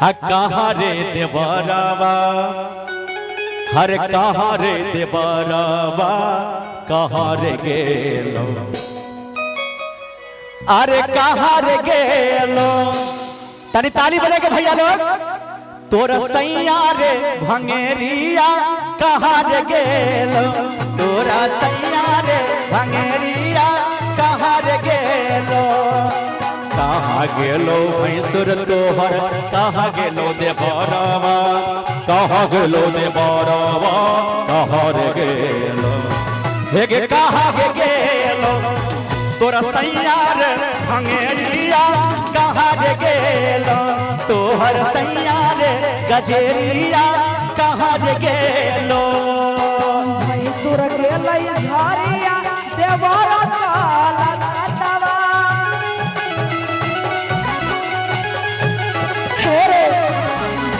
कहाँ रे देवरावा, हर कहाँ रे देवरावा, कहाँ रे गेलो, अरे कहाँ रे गेलो। तनी ताली बजेगे भैया लोग। तोर सैया रे भंगेरिया कहाँ रे गेलो, तोरा सैया रे भंगेरिया कहाँ रे गेलो। कहाँ गेलो भैंसुर तोहर, कहाँ गेलो देवरावा, कहाँ गेलो देवरावा, कहाँ रे गेलो। हे कहाँ गे गेलो, तोरा सैया रे भंगेरिया कहाँ रे गेलो, तोहर सैया रे गजेरिया कहाँ रे गेलो। भैंसुर गेलै झरिया देवरा काला काटवा,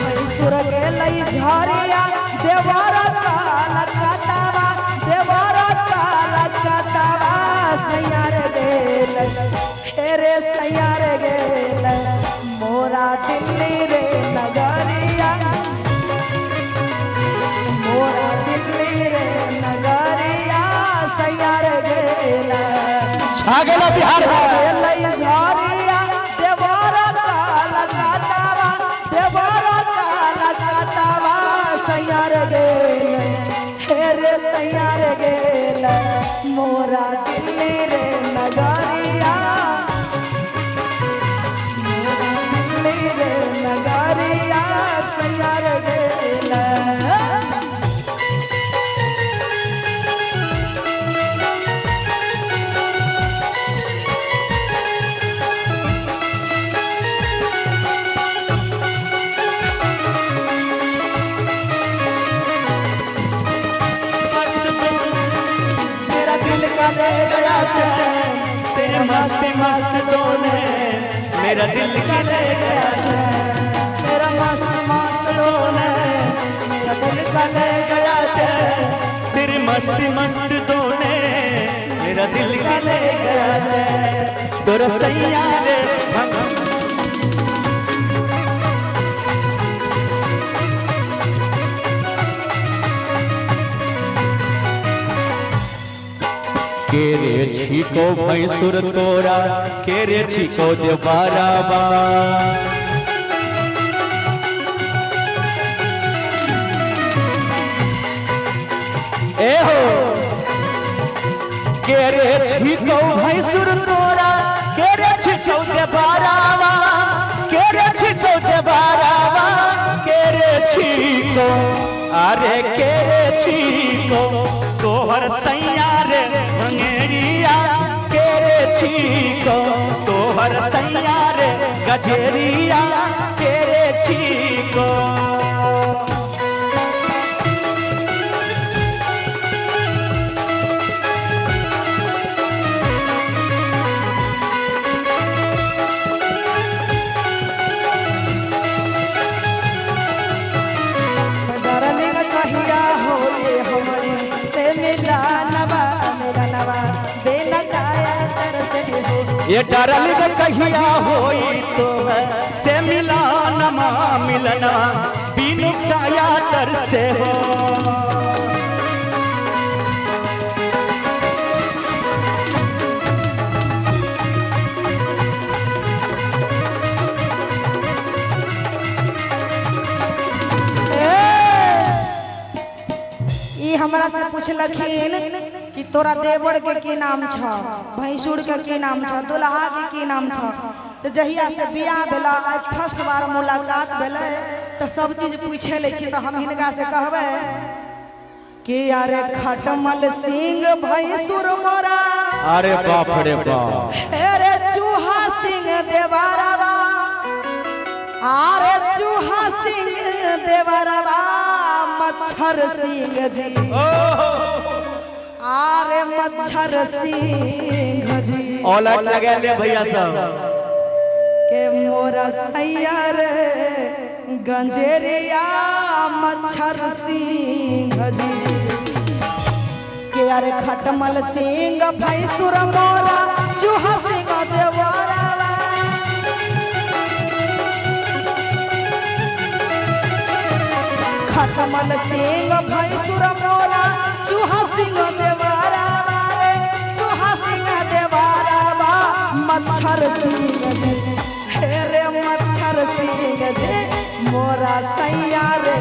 भैंसुर गेलै झरिया देवरा काला काटवा, देवरा काला काटवा। सैया रे गेल हेरे सैया रे गेल मोरा दिल्ली रे नगरिया, मोरा दिल्ली रे नगरिया। सैया रे गेल छा गेला बिहार गेलै झरिया देवरा काला काटवा, देवरा काला काटवा। सैया रे गेल हेरे सैया रे गेल मोरा दिल्ली रे नगरिया, मोरा दिल्ली रे नगरिया। सैया रे गेल ले गया चैन, तेरे मस्त मस्त दोने मेरा दिल का ले गया चैन, तेरा मस्त मस्त दोने मेरा दिल का ले गया चैन, तेरे मस्त मस्त दोने मेरा दिल का ले गया चैन। तोरा सैया रे केरे छिको भैंसुर तोरा, केरे छिको देवरावा। ए हो केरे छिको भैंसुर तोरा, केरे छिको देवरावा, केरे छिको देवरावा, केरे छिको, अरे केरे छिको तोहर सैया रे भंगेरिया, केरे छिको तोहर सैया रे गजेरिया, केरे छिको। डरलिंग कहिया हो ये हमरे से मिला नवा, मेरा नवा बेना काया तर से हो। ये डरलिंग कहिया होई तो से मिला नमा मिलना, बिनु काया तर से हो। हमरा से पूछलखिन कि तोरा देवर के की नाम छ, भैंसुर के की नाम छ, दुल्हा के की नाम छ। तो जहिया से बियाह भेला फर्स्ट बार मुलाकात भेले तो सब चीज पूछे ले छी। तो हम हिनका से कहबे कि अरे खटमल सिंह भैंसुर मोरा, अरे बाप रे बाप, अरे चूहा सिंह देवरवा, अरे चूहा सिंह देवरवा, मच्छर सिंह जी, अरे मच्छर सिंह जी। ऑलआउट लगा ले भैया सब के मोरा सैया रे गंजेरिया, मच्छर सिंह जी। के अरे खटमल सिंह भैंसुर मोरा, चूहा सिंह देवरवा, खटमल सिंह भैंसुर मोरा चूहा सिंह देवारा रे चूहा सिंह देवारा बा मच्छर सिंह जे हे रे मच्छर सिंह जे मोरा सैया रे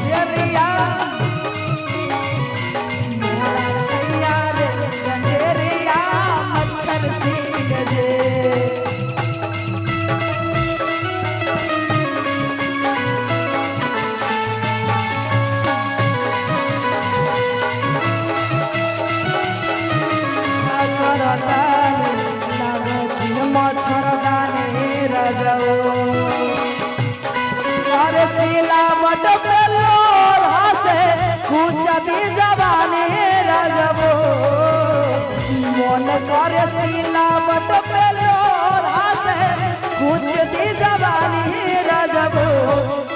जरिया मोरा सैया रे गंजेरिया मच्छर सिंह जे मच्छरदानी रजो अरे सिलावट पेलो हासे कुचती जवानी रजबो मन करे सिलावट पेलो हासे कुचती जवानी रजबो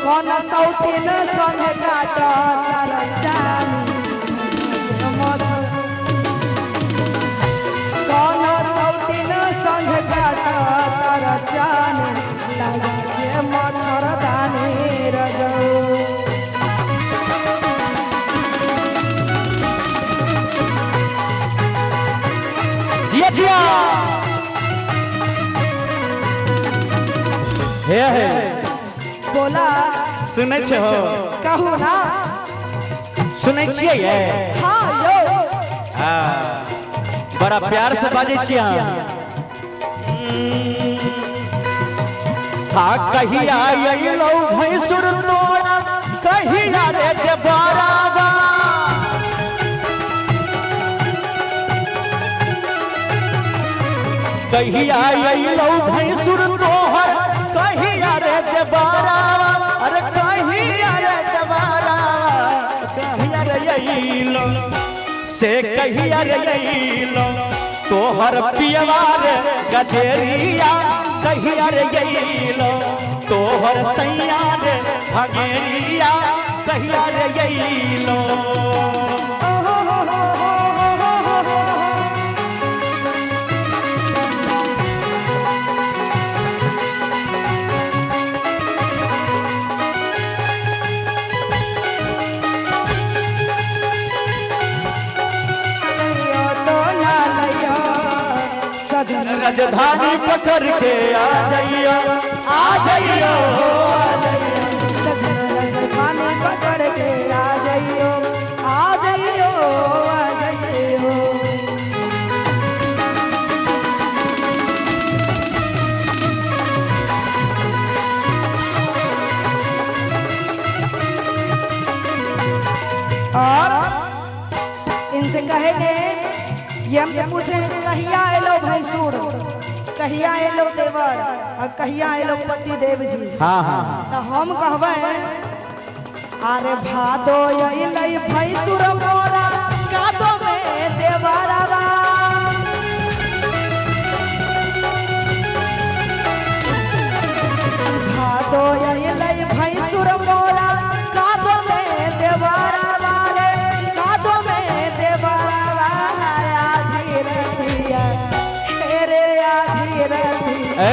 कौन सौतीन संग काटा तारा जानी मच्छर कौन सौतीन संग काटा तारा जान लगा के मच्छरदानी रजो जिया जिया हे बोला सुनै छे हो कहू ना सुनै छियै ये हाँ यो बड़ा प्यार से बाजे छियै हाँ कहिया अइलौ भैंसुर तोरा कहिया रे देवरावा कहिया अइलौ भैंसुर तोहर कहिया रे देवरावा अरे कहिया रे देवरावा कहिया रे अइलौ से कहिया रे अइलौ तोहर पियवा रे गजेरिया कहिया रे अइलौ तोहर सैया रे भगेरिया कहिया रे अइलौ राजधानी पकड़ के आ जाइयो आ जाइयो राजधानी पकड़ के आ जाइयो आ जाइयो आ जाइयो और इनसे कहेंगे ये हमसे पूछे कहिया एलो भैंसुर कहिया एलो देवर और कहिया एलो पति देव जी हाँ हाँ तो हम कहबे अरे भादो अइलै भैंसुर मोरा कादो में देवरवा भादो अइलै भैंसुर मोरा कादो में देवरवा रे कादो में देवरवा आधी रतिया रे आधी रतिया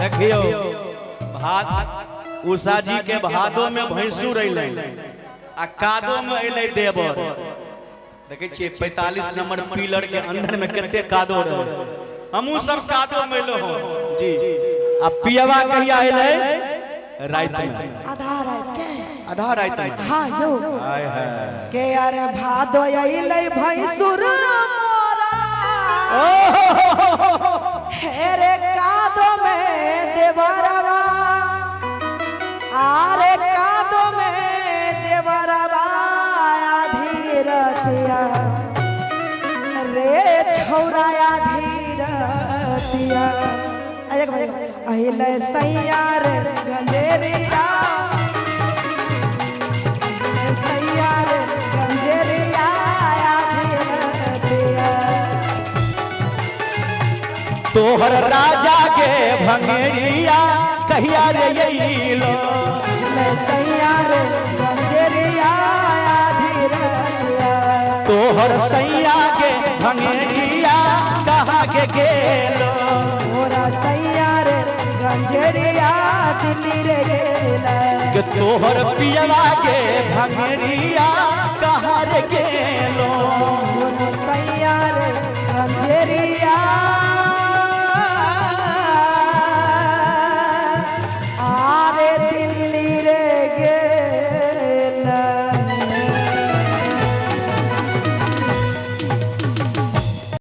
देखियो भाद उषा जी के भादो में भैंसुर अइलै आ कादो में अइलै देवर देखे छियै 45 नंबर पिलर के अंदर में कितने कादो रहे हमहू सब कादो में लो हो जी आ पियवा कहिया अइलै रात में आधा रात में हाँ यो हाय हाय के अरे भादो अइलै भैंसुर मोरा हेरे कादो में देवरवा आरे कादो में देवरवा आधी रतिया रे छौरा आधी रतिया अइलै सैया रे गंजेरिया सैया रे गंजेरिया आधी रतिया तोहर राजा के भंगेरिया कहिया रे अइलो सैया रे गंजेरिया आधी रतिया तोहर सैया के भंगेरिया कहाँ के गेलो मोरा सैया रे गंजेरिया दिल्ली रे गेला तोहर पियवा के भंगरिया कहाँ रे गे